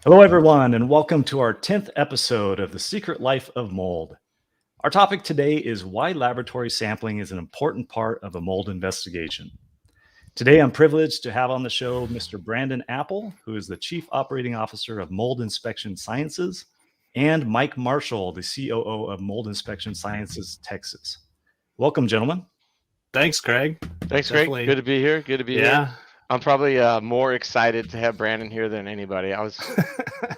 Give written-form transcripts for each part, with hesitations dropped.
Hello, everyone, and welcome to our 10th episode of The Secret Life of Mold. Our topic today is why laboratory sampling is an important part of a mold investigation. Today, I'm privileged to have on the show Mr. Brandon Apple, who is the Chief Operating Officer of Mold Inspection Sciences, and Mike Marshall, the COO of Mold Inspection Sciences, Texas. Welcome, gentlemen. Thanks, Craig. Thanks, Greg. Definitely. Good to be here. Good to be here. Yeah. I'm probably more excited to have Brandon here than anybody.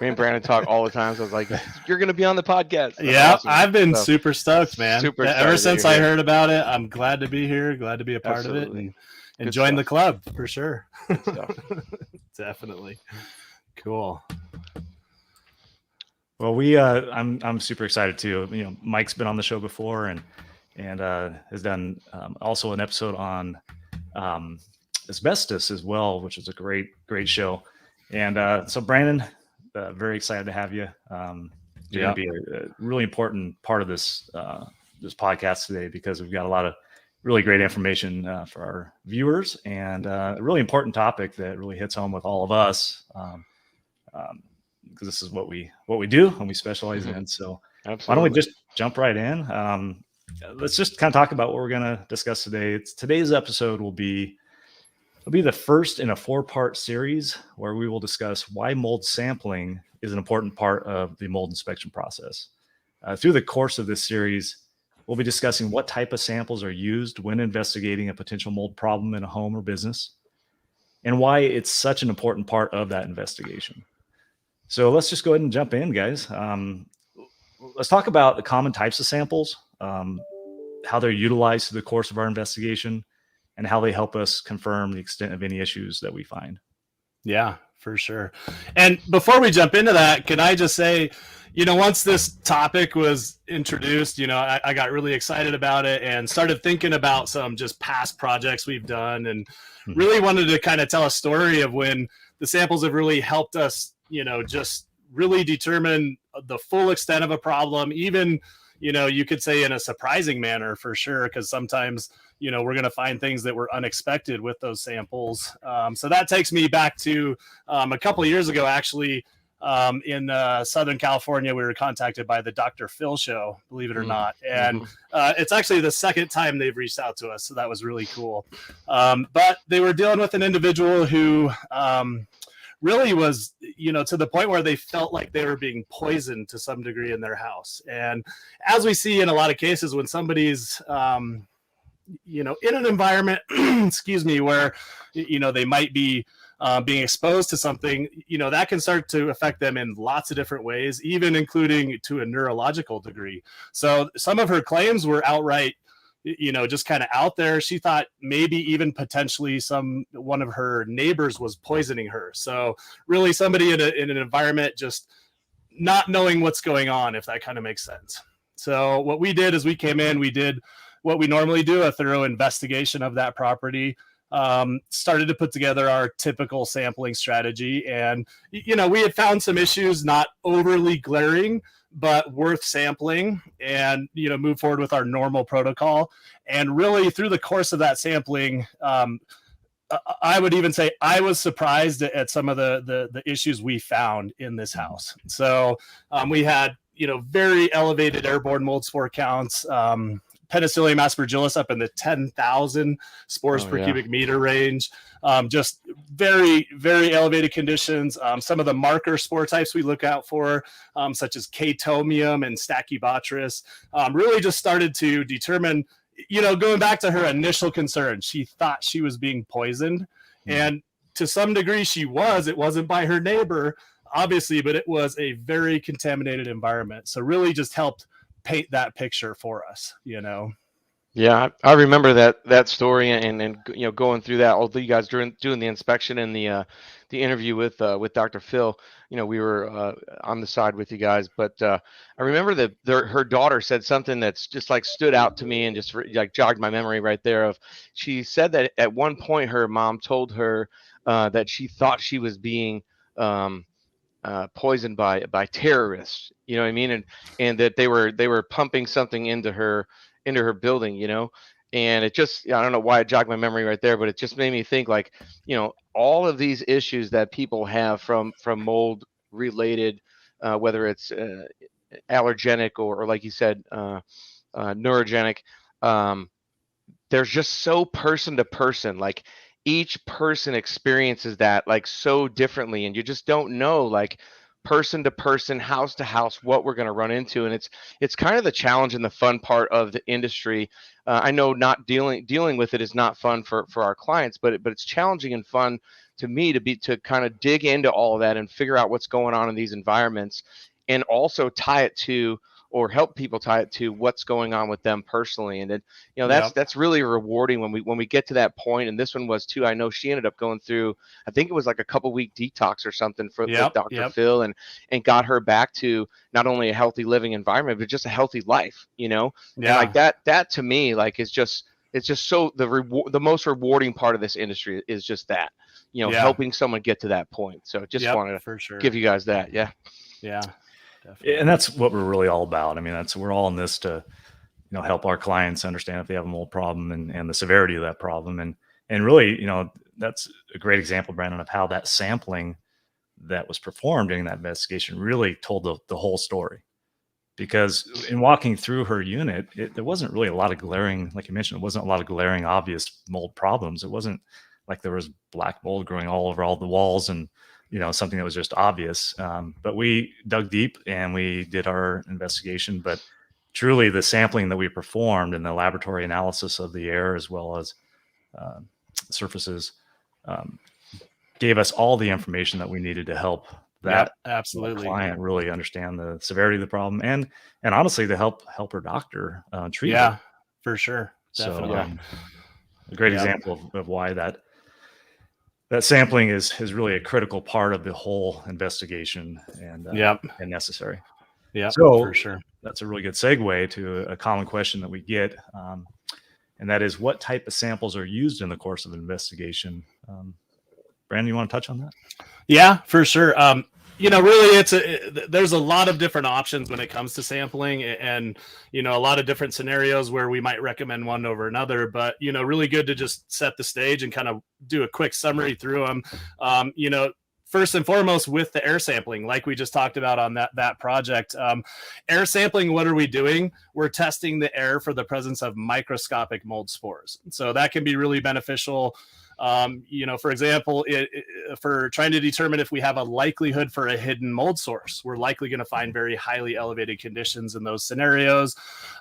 Me and Brandon talk all the time, so I was like, "You're going to be on the podcast." That's Yeah, awesome. I've been So, super stoked, man. super Ever excited that since you're I here. heard about it, I'm glad to be here, glad to be a part of it, Absolutely. and Good join the stuff. club for sure. Good stuff. Definitely. Cool. Well, I'm super excited too. Mike's been on the show before and has done also an episode on asbestos as well, which is a great show. And so, Brandon, very excited to have you. You're going to be a really important part of this podcast today because we've got a lot of really great information for our viewers and a really important topic that really hits home with all of us. Because this is what we do and we specialize in. So Absolutely. why don't we just jump right in? Let's just kind of talk about what we're going to discuss today. Today's episode will be the first in a 4-part series where we will discuss why mold sampling is an important part of the mold inspection process. Through the course of this series, we'll be discussing what type of samples are used when investigating a potential mold problem in a home or business, and why it's such an important part of that investigation. So let's just go ahead and jump in, guys. Let's talk about the common types of samples, how they're utilized through the course of our investigation, and how they help us confirm the extent of any issues that we find. Yeah, for sure. And before we jump into that, can I just say, once this topic was introduced, I got really excited about it and started thinking about some just past projects we've done and really wanted to kind of tell a story of when the samples have really helped us, just really determine the full extent of a problem, even, you could say in a surprising manner for sure, because sometimes, we're going to find things that were unexpected with those samples. So that takes me back to a couple of years ago, actually, in Southern California. We were contacted by the Dr. Phil show, believe it or not. And it's actually the second time they've reached out to us. So that was really cool. But they were dealing with an individual who really was, to the point where they felt like they were being poisoned to some degree in their house. And as we see in a lot of cases, when somebody's, in an environment, excuse me, where, they might be being exposed to something, that can start to affect them in lots of different ways, even including to a neurological degree. So some of her claims were outright, just kind of out there. She thought maybe even potentially one of her neighbors was poisoning her. So really somebody in an environment just not knowing what's going on, if that kind of makes sense. So what we did is we came in, we did what we normally do, a thorough investigation of that property, started to put together our typical sampling strategy. And, we had found some issues, not overly glaring, but worth sampling, and, move forward with our normal protocol. And really through the course of that sampling, I would even say I was surprised at some of the issues we found in this house. So we had, very elevated airborne mold spore counts, Penicillium aspergillus up in the 10,000 spores per cubic meter range. Just very, very elevated conditions. Some of the marker spore types we look out for, such as Chaetomium and Stachybotrys, really just started to determine, going back to her initial concern, she thought she was being poisoned. And to some degree she was. It wasn't by her neighbor, obviously, but it was a very contaminated environment. So really just helped paint that picture for us, Yeah, I remember that story and going through that. Although you guys doing the inspection and the interview with Dr. Phil, we were on the side with you guys. But I remember that her daughter said something that's just like stood out to me and just like jogged my memory right there. She said that at one point her mom told her that she thought she was being poisoned by terrorists. You know what I mean? And that they were pumping something into her building, and it just, I don't know why it jogged my memory right there, but it just made me think like, all of these issues that people have from mold related, whether it's allergenic or like you said, neurogenic. There's just so person to person, like each person experiences that like so differently, and you just don't know, like person to person, house to house, what we're going to run into. And it's kind of the challenge and the fun part of the industry. I know not dealing with it is not fun for our clients, but it's challenging and fun to me to kind of dig into all of that and figure out what's going on in these environments, and also tie it to, or help people tie it to, what's going on with them personally. And then, that's really rewarding when we get to that point. And this one was too. I know she ended up going through, I think it was like a couple-week detox or something with Dr. Phil, and got her back to not only a healthy living environment, but just a healthy life, And like that to me, like, it's just so the most rewarding part of this industry is just that, helping someone get to that point. So just wanted to for sure give you guys that. Yeah. Definitely. And that's what we're really all about. I mean, we're all in this to, help our clients understand if they have a mold problem and the severity of that problem. And really, that's a great example, Brandon, of how that sampling that was performed during that investigation really told the whole story. Because in walking through her unit, there wasn't really a lot of glaring, like you mentioned, it wasn't a lot of glaring, obvious mold problems. It wasn't like there was black mold growing all over all the walls and, something that was just obvious. But we dug deep and we did our investigation. But truly, the sampling that we performed and the laboratory analysis of the air as well as surfaces gave us all the information that we needed to help that absolutely client really understand the severity of the problem and honestly to help her doctor treat it. Yeah, for sure. Definitely. So a great example of why that sampling is really a critical part of the whole investigation and necessary. Yeah, so for sure. That's a really good segue to a common question that we get, and that is, what type of samples are used in the course of an investigation? Brandon, you want to touch on that? Yeah, for sure. Really, there's a lot of different options when it comes to sampling, and a lot of different scenarios where we might recommend one over another. But really good to just set the stage and kind of do a quick summary through them. First and foremost, with the air sampling, like we just talked about on that project, air sampling, what are we doing? We're testing the air for the presence of microscopic mold spores. So that can be really beneficial. For example, for trying to determine if we have a likelihood for a hidden mold source, we're likely going to find very highly elevated conditions in those scenarios.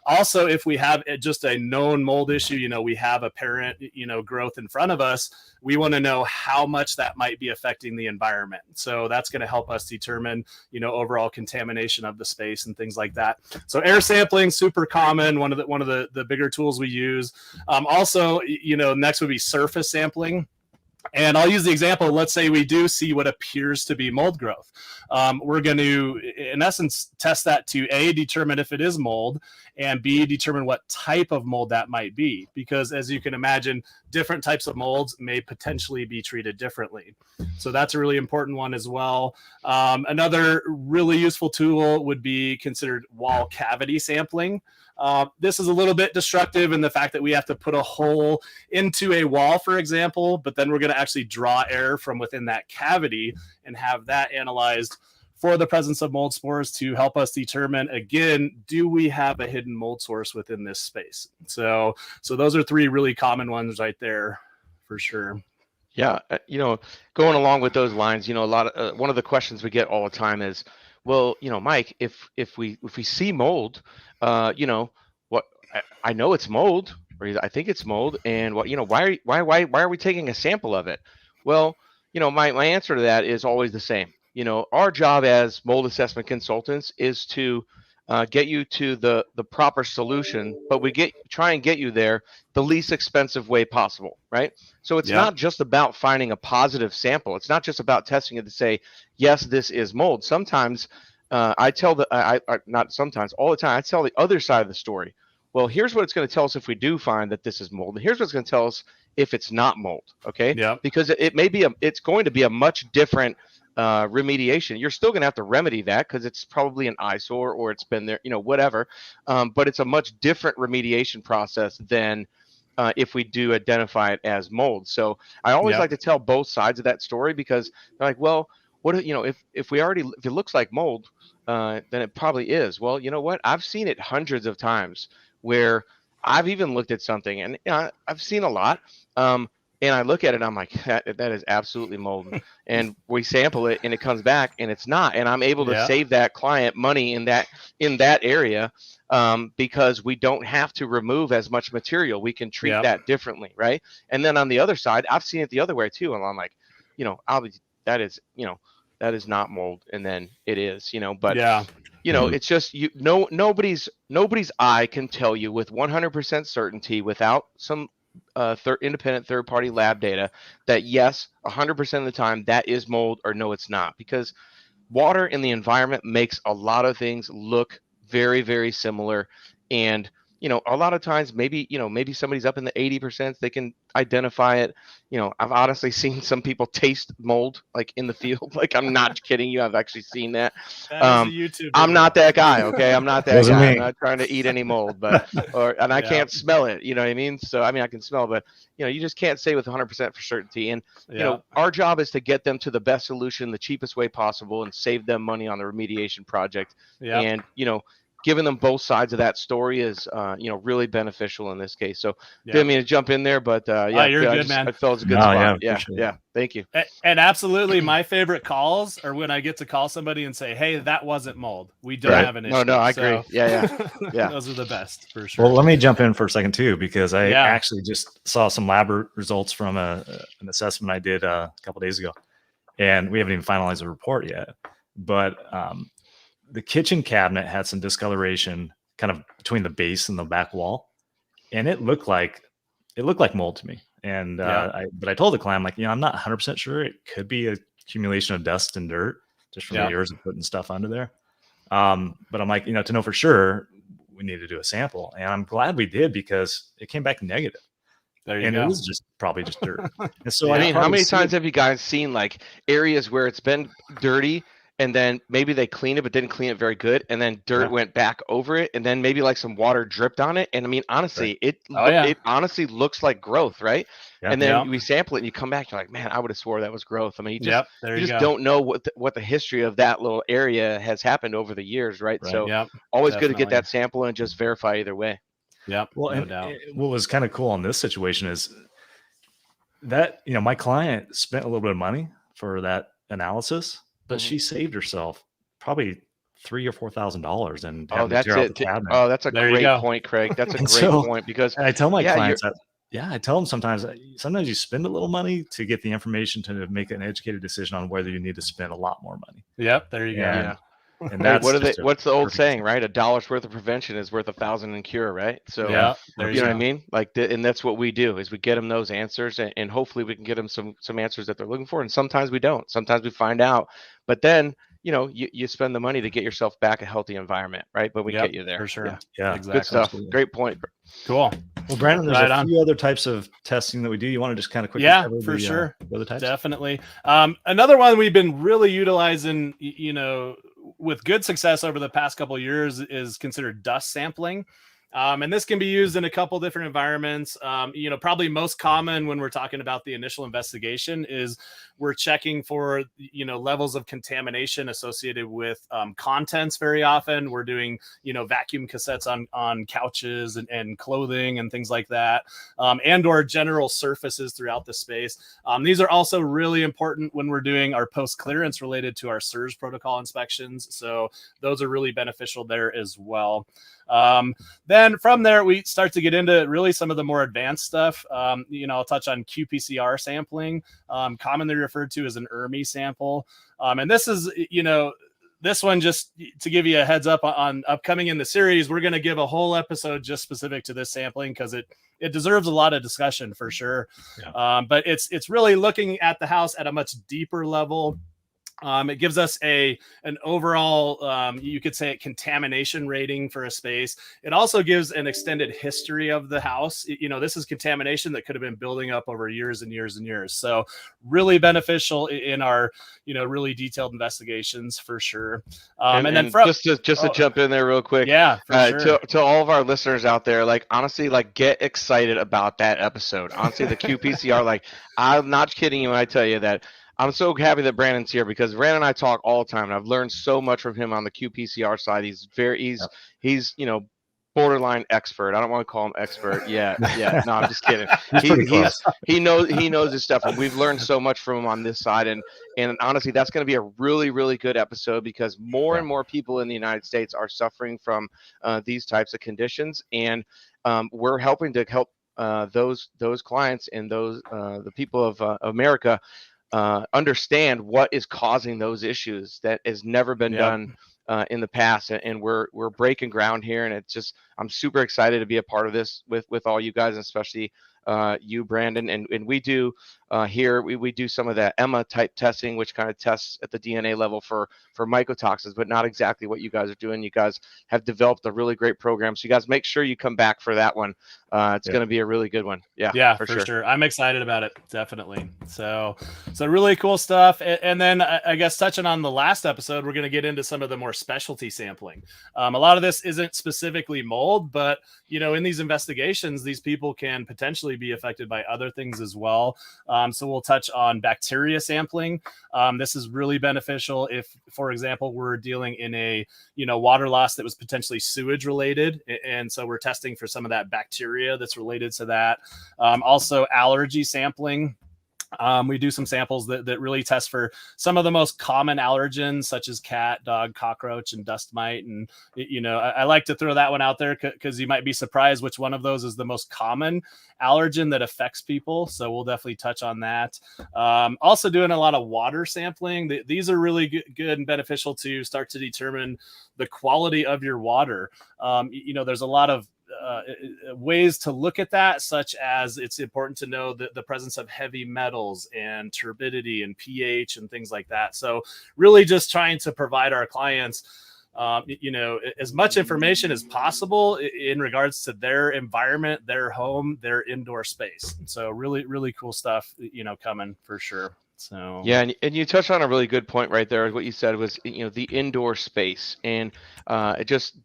Also, if we have just a known mold issue, we have apparent, growth in front of us, we want to know how much that might be affecting the environment. So that's going to help us determine, overall contamination of the space and things like that. So air sampling, super common, one of the bigger tools we use. Also, next would be surface sampling. And I'll use the example, let's say we do see what appears to be mold growth. We're going to, in essence, test that to A, determine if it is mold, and B, determine what type of mold that might be. Because as you can imagine, different types of molds may potentially be treated differently. So that's a really important one as well. Another really useful tool would be considered wall cavity sampling. This is a little bit destructive in the fact that we have to put a hole into a wall, for example, but then we're going to actually draw air from within that cavity and have that analyzed for the presence of mold spores to help us determine, again, do we have a hidden mold source within this space? So those are three really common ones right there for sure. Yeah. Going along with those lines, a lot of, one of the questions we get all the time is, well, Mike, if we see mold, what I know it's mold, or I think it's mold, and why are we taking a sample of it? Well, my answer to that is always the same. Our job as mold assessment consultants is to get you to the proper solution, but we try and get you there the least expensive way possible, right? So it's not just about finding a positive sample. It's not just about testing it to say, yes, this is mold. Sometimes all the time, I tell the other side of the story. Well, here's what it's going to tell us if we do find that this is mold. And here's what it's going to tell us if it's not mold. Okay. Yeah. Because it's going to be a much different remediation. You're still going to have to remedy that because it's probably an eyesore or it's been there, whatever. But it's a much different remediation process than if we do identify it as mold. So I always like to tell both sides of that story, because they're like, well, if it looks like mold, then it probably is. Well, you know what? I've seen it hundreds of times where I've even looked at something, and I've seen a lot. And I look at it, and I'm like, that is absolutely mold. And we sample it, and it comes back, and it's not. And I'm able to save that client money in that area, because we don't have to remove as much material. We can treat that differently, right? And then on the other side, I've seen it the other way too, and I'm like, that is not mold, and then it is, but it's just nobody's eye can tell you with 100% certainty without some independent third-party lab data that yes, 100% of the time that is mold, or no, it's not, because water in the environment makes a lot of things look very, very similar. And a lot of times maybe somebody's up in the 80%, they can identify it. I've honestly seen some people taste mold like in the field. Like, I'm not kidding you. I've actually seen that. I'm not that guy. Okay. I'm not that guy. I'm not trying to eat any mold, and I can't smell it. You know what I mean? So, I can smell, but you just can't say with 100% for certainty. And, our job is to get them to the best solution, the cheapest way possible, and save them money on the remediation project. And, giving them both sides of that story is, really beneficial in this case. So didn't mean to jump in there, but you're good, man. I felt it was a good spot. Yeah. Thank you. And absolutely, my favorite calls are when I get to call somebody and say, "Hey, that wasn't mold. We don't have an issue." No, I agree. Yeah. Those are the best for sure. Well, let me jump in for a second too, because I actually just saw some lab results from an assessment I did a couple of days ago, and we haven't even finalized the report yet. But the kitchen cabinet had some discoloration kind of between the base and the back wall, and it looked like mold to me. And but I told the client, I'm like, I'm not 100% sure. It could be a accumulation of dust and dirt just from the years of putting stuff under there. But I'm like, to know for sure, we need to do a sample, and I'm glad we did, because it came back negative. There you go. It was probably just dirt. And so how many times have you guys seen like areas where it's been dirty, and then maybe they clean it but didn't clean it very good, and then dirt went back over it, and then maybe like some water dripped on it, and honestly, it honestly looks like growth, right? And then we sample it, and you come back, you're like, man, I would have swore that was growth. You just don't know what the history of that little area has happened over the years, right? So always good to get that sample and just verify either way. Well, no doubt. What was kind of cool on this situation is that my client spent a little bit of money for that analysis, but she saved herself probably $3,000 or $4,000. And that's it. That's a great point, Craig. That's a great point, because I tell my clients that. I tell them sometimes you spend a little money to get the information to make an educated decision on whether you need to spend a lot more money. There you go. And that's what's the old saying, right? $1's worth of prevention is worth 1,000 in cure, right? So you know what I mean? And that's what we do, is we get them those answers, and hopefully we can get them some answers that they're looking for. And sometimes we don't. Sometimes we find out, but then you spend the money to get yourself back a healthy environment, right? But we get you there for sure. Yeah, exactly. Good stuff. Great point. Cool. Well, Brandon, there's a few other types of testing that we do. You want to just kind of quickly cover for sure. The other types? Definitely. Another one we've been really utilizing, with good success over the past couple of years, is considered dust sampling. And this can be used in a couple different environments. Probably most common when we're talking about the initial investigation is we're checking for, levels of contamination associated with contents. Very often we're doing, vacuum cassettes on couches and clothing and things like that, and or general surfaces throughout the space. These are also really important when we're doing our post-clearance related to our SIRS protocol inspections. So those are really beneficial there as well. Then from there, we start to get into really some of the more advanced stuff. I'll touch on qPCR sampling, commonly referred to as an ERMI sample. And this is, this one, just to give you a heads up on upcoming in the series, we're going to give a whole episode just specific to this sampling, because it deserves a lot of discussion for sure. But it's really looking at the house at a much deeper level. It gives us an overall, you could say, contamination rating for a space. It also gives an extended history of the house. This is contamination that could have been building up over years and years and years. So really beneficial in our, really detailed investigations for sure. And then just to jump in there real quick. Sure. To all of our listeners out there, honestly, get excited about that episode. Honestly, the qPCR, I'm not kidding you when I tell you that I'm so happy that Brandon's here because Brandon and I talk all the time, and I've learned so much from him on the qPCR side. He's borderline expert. I don't want to call him expert yet. Yeah, no, I'm just kidding. He's pretty close. He knows his stuff, and we've learned so much from him on this side. And honestly, that's going to be a really, really good episode because more and more people in the United States are suffering from these types of conditions, and we're helping to help those clients and the people of America understand what is causing those issues that has never been done in the past, and we're breaking ground here, and it's just I'm super excited to be a part of this with all you guys, and especially you, Brandon, and we do here we do some of that EMA type testing, which kind of tests at the DNA level for mycotoxins, but not exactly what you guys are doing. You guys have developed a really great program, so you guys make sure you come back for that one. It's going to be a really good one. Yeah, for sure. I'm excited about it, definitely. So really cool stuff. And then I guess touching on the last episode, we're going to get into some of the more specialty sampling. A lot of this isn't specifically mold, but in these investigations, these people can potentially be affected by other things as well. So we'll touch on bacteria sampling. This is really beneficial if, for example, we're dealing in a water loss that was potentially sewage related, and so we're testing for some of that bacteria that's related to that. Also, allergy sampling. We do some samples that really test for some of the most common allergens, such as cat, dog, cockroach, and dust mite. And, I like to throw that one out there because you might be surprised which one of those is the most common allergen that affects people. So we'll definitely touch on that. Also doing a lot of water sampling. These are really good and beneficial to start to determine the quality of your water. There's a lot of ways to look at that, such as it's important to know the presence of heavy metals and turbidity and pH and things like that. So really just trying to provide our clients as much information as possible in regards to their environment, their home, their indoor space. So really, really cool stuff, coming for sure. So yeah, and you touched on a really good point right there. What you said was, the indoor space, and it just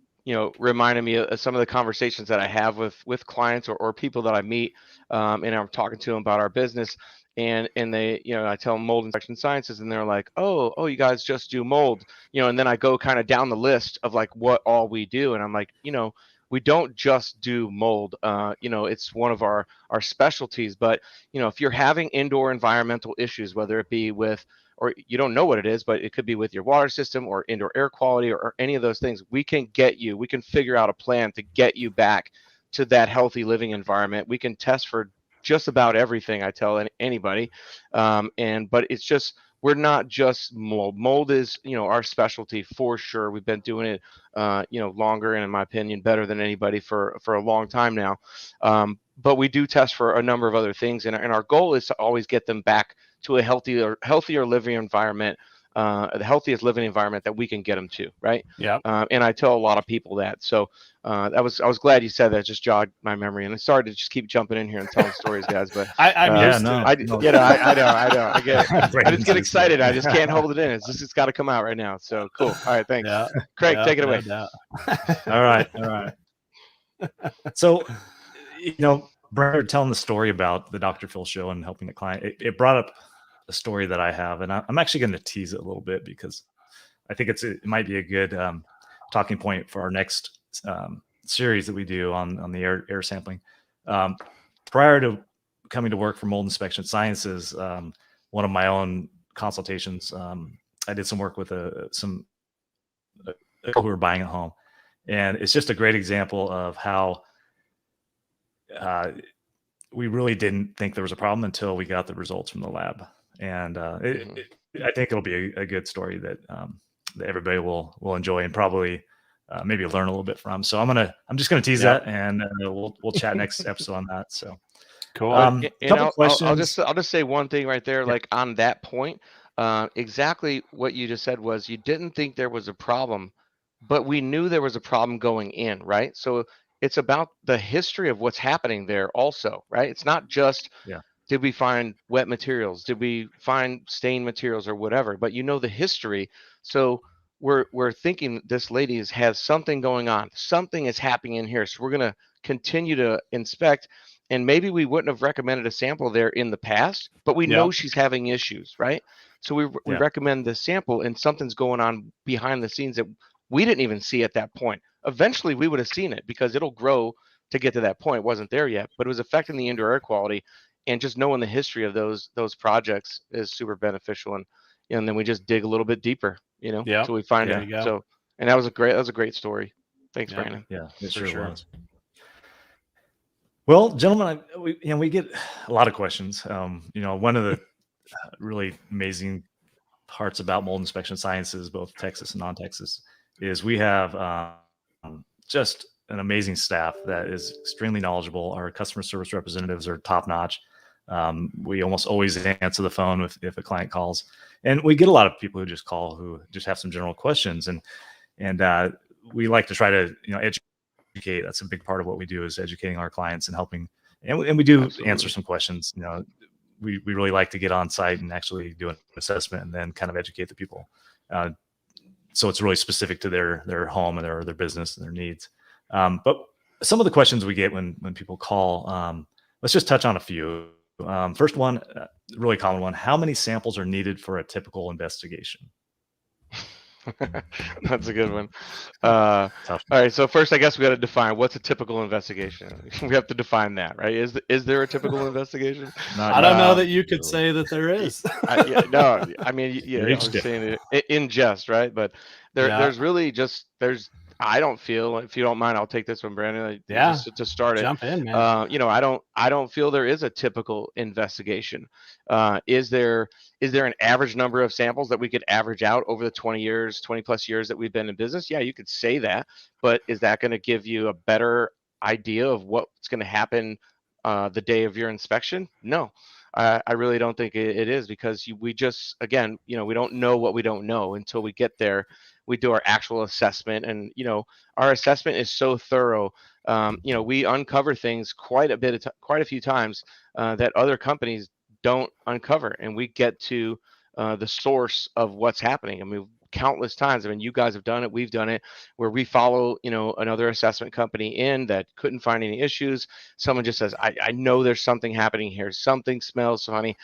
reminded me of some of the conversations that I have with clients or people that I meet, and I'm talking to them about our business, and they, I tell them mold infection sciences, and they're like, oh, you guys just do mold, and then I go kind of down the list of like what all we do, and I'm like, we don't just do mold. It's one of our specialties, but if you're having indoor environmental issues, whether it be with, or you don't know what it is, but it could be with your water system or indoor air quality or any of those things, we can figure out a plan to get you back to that healthy living environment. We can test for just about everything, I tell anybody. But it's just, we're not just mold. Mold is, our specialty for sure. We've been doing it, longer, and in my opinion, better than anybody for a long time now. But we do test for a number of other things, and our goal is to always get them back to a healthier living environment, the healthiest living environment that we can get them to, right? Yeah. And I tell a lot of people that. So I was glad you said that. Just jogged my memory, and I started to just keep jumping in here and telling stories, guys. But I'm used to it. I know. I get it. I just get excited. I just can't hold it in. It's got to come out right now. So cool. All right, thanks. Yeah. Craig, take it away. All right. So, Brad telling the story about the Dr. Phil show and helping the client, it brought up a story that I have, and I'm actually going to tease it a little bit because I think it might be a good talking point for our next series that we do on the air sampling. Prior to coming to work for Mold Inspection Sciences, one of my own consultations, I did some work with some people who were buying a home, and it's just a great example of how we really didn't think there was a problem until we got the results from the lab. And I think it'll be a good story that everybody will enjoy and probably maybe learn a little bit from. So I'm just gonna tease that, and we'll chat next episode on that. So cool. I'll just say one thing right there, like on that point, exactly what you just said was you didn't think there was a problem, but we knew there was a problem going in, right? So it's about the history of what's happening there also, right? It's not just did we find wet materials, did we find stained materials or whatever, but the history. So we're thinking this lady has something going on, something is happening in here, so we're going to continue to inspect and maybe we wouldn't have recommended a sample there in the past, but we know she's having issues, right? So we recommend this sample, and something's going on behind the scenes that we didn't even see at that point. Eventually, we would have seen it because it'll grow to get to that point. It wasn't there yet, but it was affecting the indoor air quality, and just knowing the history of those projects is super beneficial. And then we just dig a little bit deeper, so we find it. So, and that was a great story. Thanks, Brandon. Yeah, it sure was. Well, gentlemen, we get a lot of questions. One of the really amazing parts about mold inspection sciences, both Texas and non-Texas, is we have just an amazing staff that is extremely knowledgeable. Our customer service representatives are top notch. We almost always answer the phone if a client calls, and we get a lot of people who just call who just have some general questions, and we like to try to educate. That's a big part of what we do, is educating our clients and helping, and we do Absolutely. answer some questions. We really like to get on site and actually do an assessment and then kind of educate the people. So it's really specific to their home and their business and their needs. But some of the questions we get when people call, let's just touch on a few. First one, really common one: how many samples are needed for a typical investigation? That's a good one. All right. So first, I guess we got to define what's a typical investigation. We have to define that, right? Is there a typical investigation? I don't know that you could say that there is. No, I mean, I'm saying it in jest, right? But there's really just I don't feel, if you don't mind, I'll take this one, Brandon. Just to start it. Jump in, man. I don't feel there is a typical investigation. Is there an average number of samples that we could average out over the 20 plus years that we've been in business? Yeah, you could say that, but is that going to give you a better idea of what's going to happen the day of your inspection? No. I really don't think it is, because we just, again, we don't know what we don't know until we get there. We do our actual assessment, and our assessment is so thorough. We uncover things quite a few times that other companies don't uncover, and we get to the source of what's happening. I mean, countless times. I mean, you guys have done it. We've done it, where we follow, another assessment company in that couldn't find any issues. Someone just says, I know there's something happening here. Something smells funny,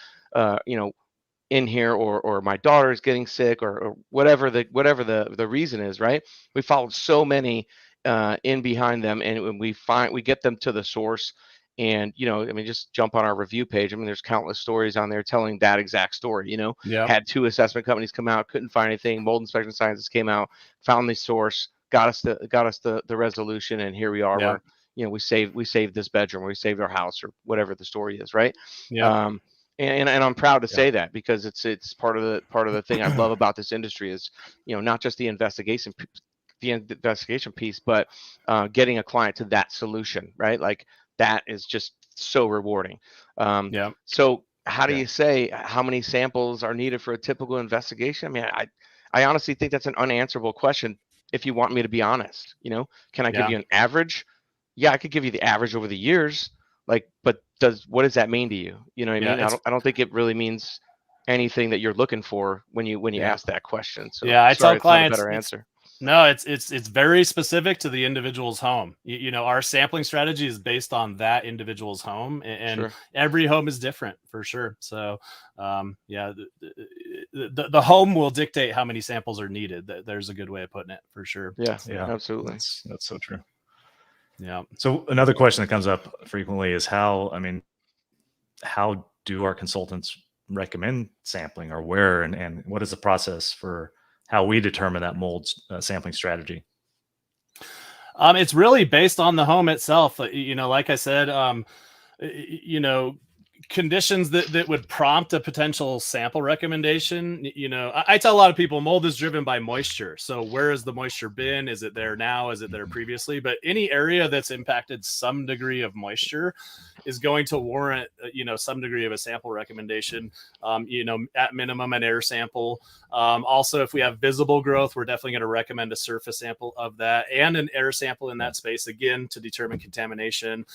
in here, or my daughter is getting sick, or whatever the reason is, right? We followed so many in behind them, and when we get them to the source. And just jump on our review page. I mean, there's countless stories on there telling that exact story. Had 2 assessment companies come out, couldn't find anything. Mold Inspection Sciences came out, found the source, got us the resolution, and here we are. Where we saved this bedroom, or we saved our house, or whatever the story is, right? And I'm proud to say that, because it's part of the thing I love about this industry is not just the investigation piece, but getting a client to that solution, right? Like, that is just so rewarding. So how do you say how many samples are needed for a typical investigation? I mean, I honestly think that's an unanswerable question. If you want me to be honest, can I give you an average? Yeah, I could give you the average over the years. But what does that mean to you? You know what I mean? I don't think it really means anything that you're looking for when you ask that question. So I tell clients, better answer. No, it's very specific to the individual's home. Our sampling strategy is based on that individual's home, and every home is different, for sure. So, the home will dictate how many samples are needed. There's a good way of putting it, for sure. Yeah, absolutely. That's so true. Yeah. So another question that comes up frequently is how do our consultants recommend sampling, or where, and what is the process for how we determine that mold sampling strategy? It's really based on the home itself. Like I said, conditions that would prompt a potential sample recommendation. I tell a lot of people mold is driven by moisture. So where has the moisture been? Is it there now? Is it there previously? But any area that's impacted some degree of moisture is going to warrant, some degree of a sample recommendation. At minimum, an air sample. Also, if we have visible growth, we're definitely going to recommend a surface sample of that and an air sample in that space, again, to determine contamination.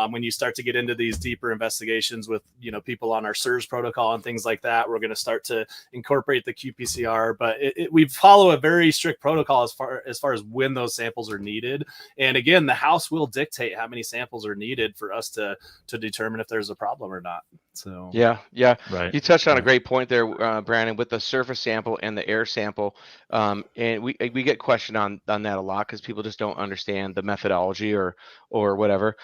When you start to get into these deeper investigations with people on our SIRS protocol and things like that. We're going to start to incorporate the qPCR, but we follow a very strict protocol as far as when those samples are needed. And again, the house will dictate how many samples are needed for us to determine if there's a problem or not. So yeah, Right. you touched on a great point there, Brandon, with the surface sample and the air sample. And we get questioned on that a lot because people just don't understand the methodology or whatever.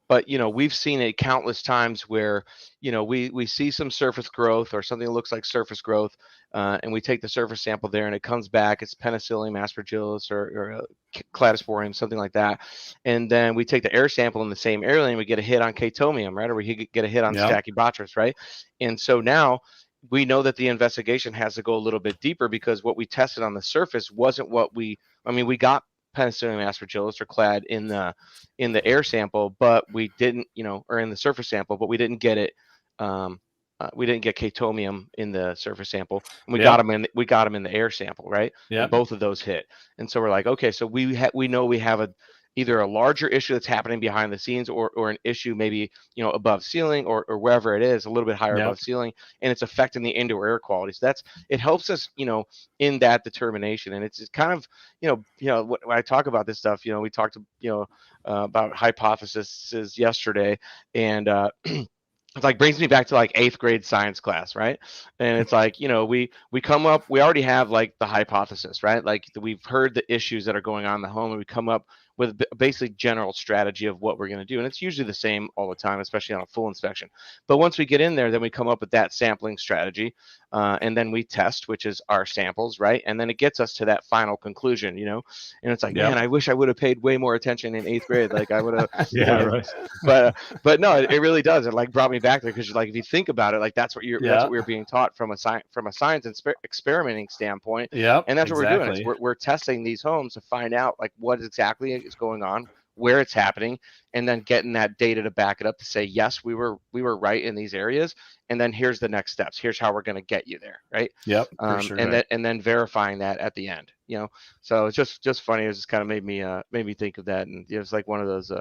But we've seen it countless times where we see some surface growth or something that looks like surface growth, and we take the surface sample there, and it comes back, it's Penicillium, Aspergillus, or Cladosporium, something like that. And then we take the air sample in the same area, and we get a hit on Chaetomium, right? Or we get a hit on Stachybotrys, right? And so now we know that the investigation has to go a little bit deeper, because what we tested on the surface wasn't we got Penicillium aspergillus or clad in the air sample, but we didn't, or in the surface sample, but we didn't get it. We didn't get Chaetomium in the surface sample, and we got them in the air sample, right? Yeah. Both of those hit, and so we're like, okay, so we know we have either a larger issue that's happening behind the scenes, or an issue maybe above ceiling or wherever it is, a little bit higher above ceiling, and it's affecting the indoor air quality. So it helps us in that determination. And it's kind of when I talk about this stuff, we talked about hypotheses yesterday, and it's like brings me back to like 8th grade science class, right? And it's like, we come up, we already have like the hypothesis, right? Like we've heard the issues that are going on in the home, and we come up with basically general strategy of what we're going to do. And it's usually the same all the time, especially on a full inspection. But once we get in there, then we come up with that sampling strategy, and then we test, which is our samples, right? And then it gets us to that final conclusion, and it's like, man, I wish I would have paid way more attention in 8th grade. Like I would have, right. But no, it really does. It like brought me back there, because like if you think about it, like that's what we're being taught from a science experimenting standpoint. Yeah, and that's what we're doing. We're testing these homes to find out like what exactly is going on, where it's happening, and then getting that data to back it up to say, yes, we were right in these areas, and then here's the next steps. Here's how we're going to get you there, right? Yep. Sure, and then verifying that at the end. So it's just funny. It just kind of made me think of that, and it's like one of those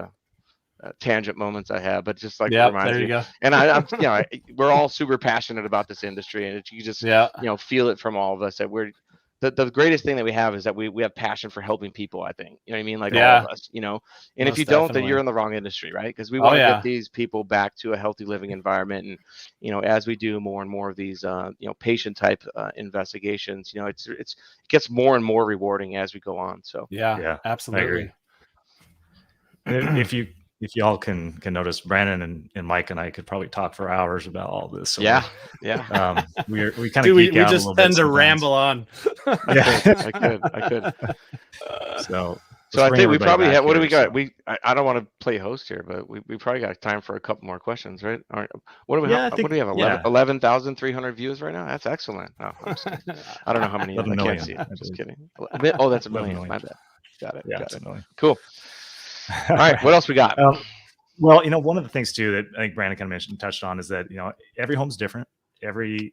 tangent moments I have, but just like reminds there you me. Go. And I'm we're all super passionate about this industry, and you just feel it from all of us that we're. The greatest thing that we have is that we have passion for helping people, I think. You know what I mean? Like all of us, and most if you don't, then you're in the wrong industry, right? Because we want to get these people back to a healthy living environment. And, as we do more and more of these, patient type investigations, it gets more and more rewarding as we go on. So yeah, absolutely. If y'all can notice, Brandon and Mike and I could probably talk for hours about all this. So yeah. we kind of geek out just a little tend bit to ramble on. I could. So I think we probably have. What do we got? I don't want to play host here, but we probably got time for a couple more questions, right? All right. What do we have? What do we have? 11,300 views right now. That's excellent. No, I don't know how many. I can't see it. I'm just kidding. Oh, that's a million. My bad. Got it. Yeah, that's a million. Cool. All right, what else we got? Well, one of the things too that I think Brandon kind of touched on is that every home's different. Every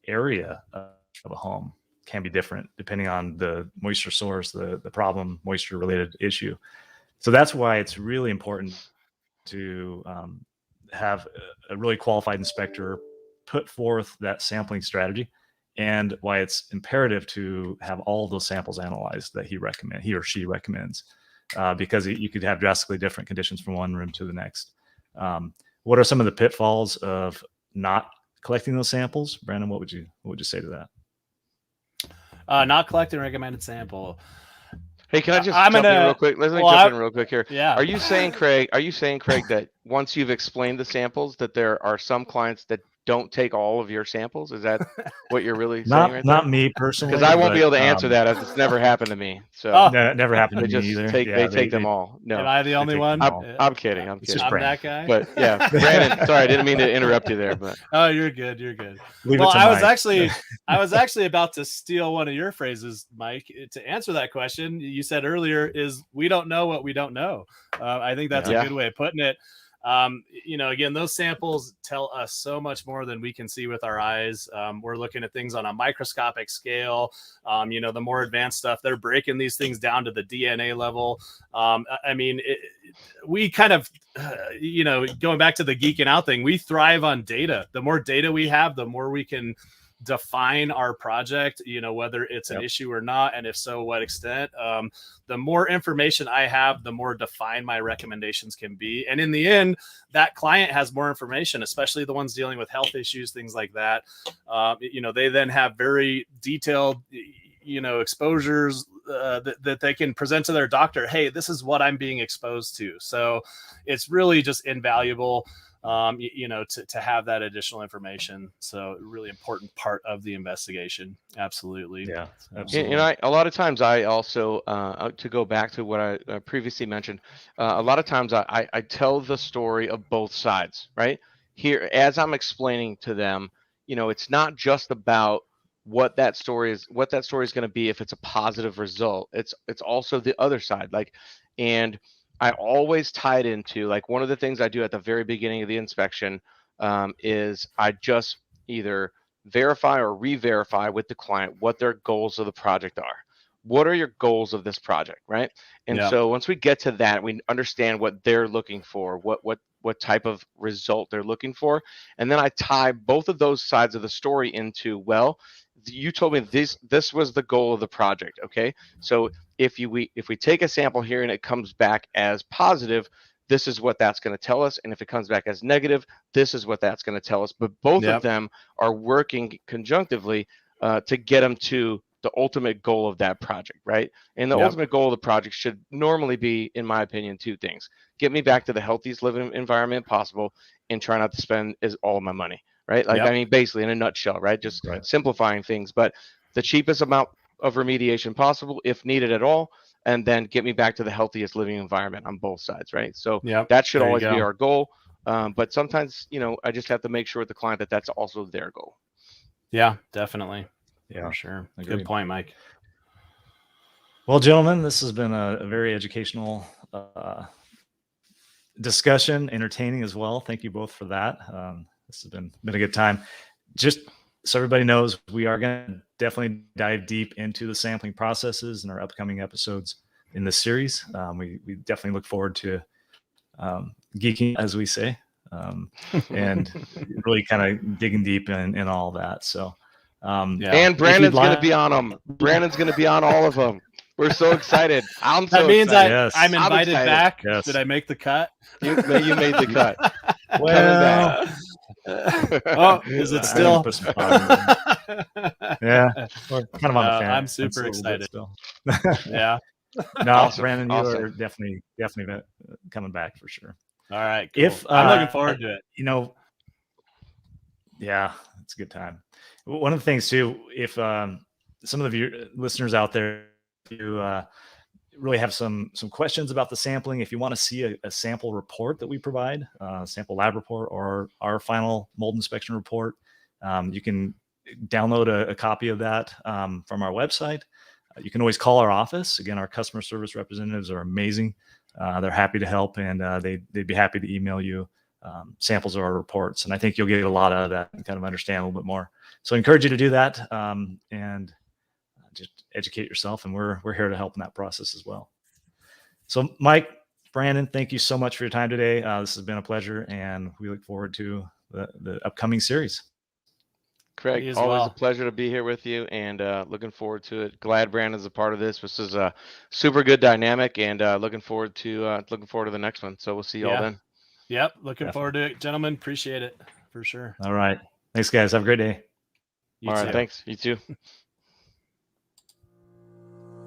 area of a home can be different depending on the moisture source, the problem, moisture related issue. So that's why it's really important to have a really qualified inspector put forth that sampling strategy, and why it's imperative to have all of those samples analyzed that he or she recommends. Because you could have drastically different conditions from one room to the next. What are some of the pitfalls of not collecting those samples? Brandon, what would you say to that? Not collecting recommended sample. Hey, can I just jump in real quick? Let me jump in real quick here. Yeah. Are you saying, Craig, that once you've explained the samples, that there are some clients that don't take all of your samples? Is that what you're really saying right Not there? me personally. Because I won't be able to answer that, as it's never happened to me. So no, it never happened to me either. They take them all. No. Am I the only one? I'm kidding. I'm that guy. But yeah, Brandon, sorry, I didn't mean to interrupt you there. But you're good. Well, I was actually about to steal one of your phrases, Mike, to answer that question. You said earlier is we don't know what we don't know. I think that's a good way of putting it. Again, those samples tell us so much more than we can see with our eyes. We're looking at things on a microscopic scale. The more advanced stuff, they're breaking these things down to the DNA level. We kind of, going back to the geeking out thing, we thrive on data. The more data we have, the more we can define our project, whether it's an issue or not, and if so, what extent. The more information I have, the more defined my recommendations can be. And in the end, that client has more information, especially the ones dealing with health issues, things like that. They then have very detailed, exposures that they can present to their doctor. Hey, this is what I'm being exposed to. So it's really just invaluable, to have that additional information. So really important part of the investigation. Absolutely. Yeah, absolutely. A lot of times I also, to go back to what I previously mentioned, a lot of times I tell the story of both sides, right? Here, as I'm explaining to them, it's not just about what that story is going to be if it's a positive result. It's also the other side. And I always tie it into, one of the things I do at the very beginning of the inspection is I just either verify or re-verify with the client what their goals of the project are. What are your goals of this project, right? And so once we get to that, we understand what they're looking for, what type of result they're looking for. And then I tie both of those sides of the story into, well, you told me this was the goal of the project. Okay. So if we take a sample here and it comes back as positive, this is what that's going to tell us. And if it comes back as negative, this is what that's going to tell us. But both of them are working conjunctively to get them to the ultimate goal of that project, right? And the ultimate goal of the project should normally be, in my opinion, two things: get me back to the healthiest living environment possible, and try not to spend all of my money, right? Basically in a nutshell, right? Just simplifying things, but the cheapest amount of remediation possible, if needed at all, and then get me back to the healthiest living environment on both sides, right? So that should always be our goal. But sometimes, I just have to make sure with the client that that's also their goal. Yeah, definitely. Yeah, for sure. Agreed. Good point, Mike. Well, gentlemen, this has been a very educational discussion, entertaining as well. Thank you both for that. This has been a good time. Just so everybody knows, we are going to definitely dive deep into the sampling processes in our upcoming episodes in this series. We definitely look forward to geeking, as we say, and really kind of digging deep in all that. So, and Brandon's going to be on them. Brandon's going to be on all of them. We're so excited. I'm invited back. Yes. Did I make the cut? You made the cut. Well, is it still? Yeah, we're kind of on the fence. I'm super excited. Still. Yeah. No, awesome. Brandon, awesome. You are definitely coming back for sure. All right. Cool. If I'm looking forward to it. Yeah, it's a good time. One of the things too, if some of your listeners out there, you really have some questions about the sampling, if you want to see a sample report that we provide, sample lab report, or our final mold inspection report, you can download a copy of that from our website. You can always call our office. Again, our customer service representatives are amazing. They're happy to help, and they'd be happy to email you samples of our reports. And I think you'll get a lot out of that and kind of understand a little bit more. So I encourage you to do that and just educate yourself. And we're here to help in that process as well. So Mike, Brandon, thank you so much for your time today. This has been a pleasure, and we look forward to the upcoming series. Craig, always a pleasure to be here with you, and looking forward to it. Glad Brandon's a part of this. This is a super good dynamic, and looking forward to the next one. So we'll see you all then. Yep, looking forward to it, gentlemen. Appreciate it for sure. All right, thanks, guys. Have a great day. All right, thanks. You too.